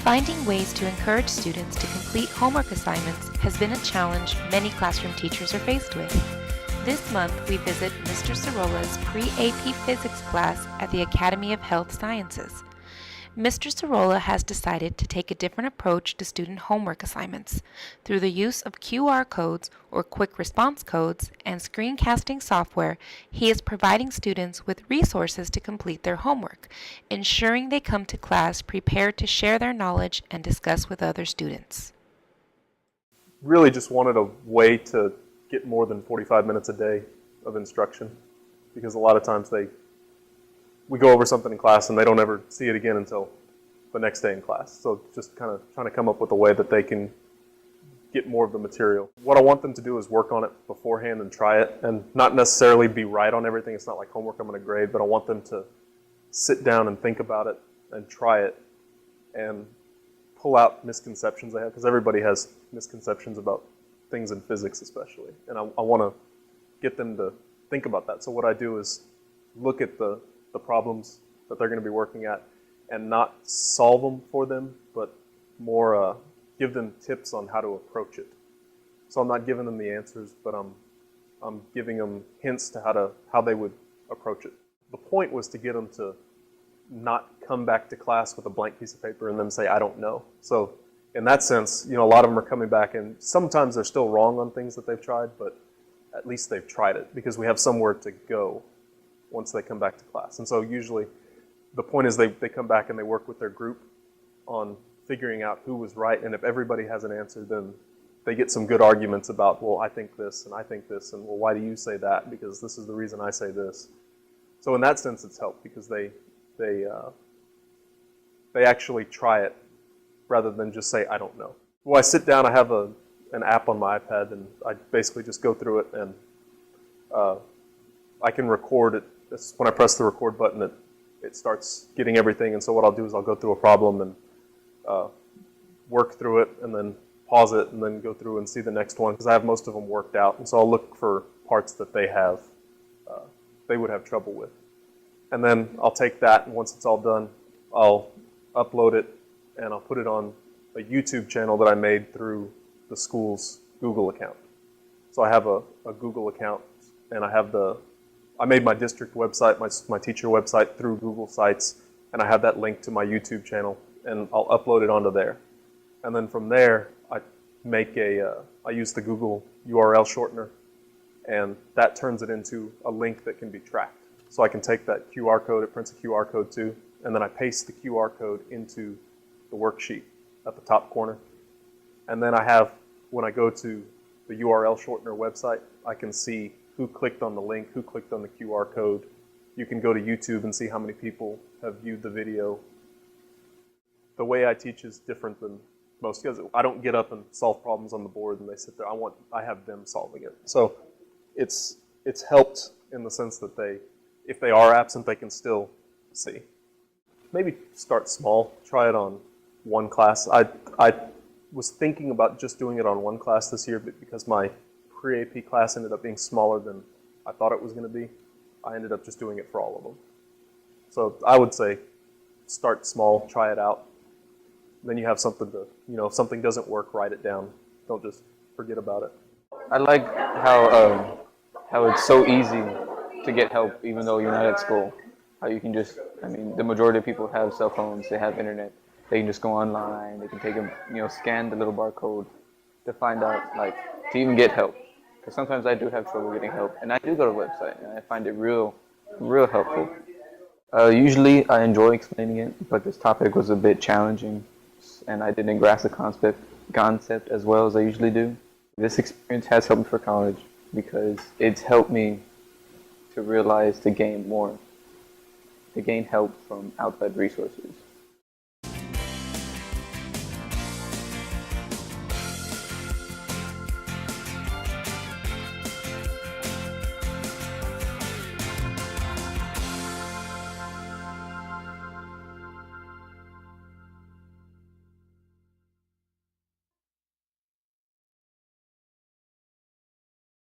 Finding ways to encourage students to complete homework assignments has been a challenge many classroom teachers are faced with. This month, we visit Mr. Sorola's pre-AP physics class at the Academy of Health Sciences. Mr. Sorola has decided to take a different approach to student homework assignments. Through the use of QR codes or quick response codes and screencasting software, he is providing students with resources to complete their homework, ensuring they come to class prepared to share their knowledge and discuss with other students. Really just wanted a way to get more than 45 minutes a day of instruction, because a lot of times we go over something in class and they don't ever see it again until the next day in class. So just kind of trying to come up with a way that they can get more of the material. What I want them to do is work on it beforehand and try it, and not necessarily be right on everything. It's not like homework I'm going to grade, but I want them to sit down and think about it and try it and pull out misconceptions they have, because everybody has misconceptions about things in physics especially. And I want to get them to think about that. So what I do is look at the problems that they're going to be working at and not solve them for them, but more give them tips on how to approach it. So I'm not giving them the answers, but I'm giving them hints to how they would approach it. The point was to get them to not come back to class with a blank piece of paper and then say, I don't know. So in that sense, a lot of them are coming back, and sometimes they're still wrong on things that they've tried, but at least they've tried it, because we have somewhere to go once they come back to class. And so usually the point is they come back and they work with their group on figuring out who was right, and if everybody has an answer, then they get some good arguments about, well, I think this, and I think this, and well, why do you say that? Because this is the reason I say this. So in that sense, it's helped, because they actually try it rather than just say, I don't know. Well, I sit down, I have an app on my iPad, and I basically just go through it, and I can record it. When I press the record button, it starts getting everything. And so what I'll do is I'll go through a problem and work through it, and then pause it, and then go through and see the next one, because I have most of them worked out. And so I'll look for parts that they would have trouble with. And then I'll take that, and once it's all done, I'll upload it, and I'll put it on a YouTube channel that I made through the school's Google account. So I have a Google account, and I made my district website, my teacher website, through Google Sites, and I have that linked to my YouTube channel, and I'll upload it onto there. And then from there, I use the Google URL shortener, and that turns it into a link that can be tracked. So I can take that QR code, it prints a QR code too, and then I paste the QR code into the worksheet at the top corner. And then when I go to the URL shortener website, I can see who clicked on the link, who clicked on the QR code. You can go to YouTube and see how many people have viewed the video. The way I teach is different than most, because I don't get up and solve problems on the board and they sit there. I have them solving it. So it's helped in the sense that if they are absent, they can still see. Maybe start small, try it on one class. I was thinking about just doing it on one class this year, but because my pre-AP class ended up being smaller than I thought it was going to be, I ended up just doing it for all of them. So I would say start small, try it out. Then you have something to, if something doesn't work, write it down. Don't just forget about it. I like how it's so easy to get help even though you're not at school. How you can just, the majority of people have cell phones, they have internet. They can just go online, they can take scan the little barcode to find out, to even get help. Because sometimes I do have trouble getting help, and I do go to the website, and I find it real helpful. Usually I enjoy explaining it, but this topic was a bit challenging, and I didn't grasp the concept as well as I usually do. This experience has helped me for college, because it's helped me to realize to gain help from outside resources.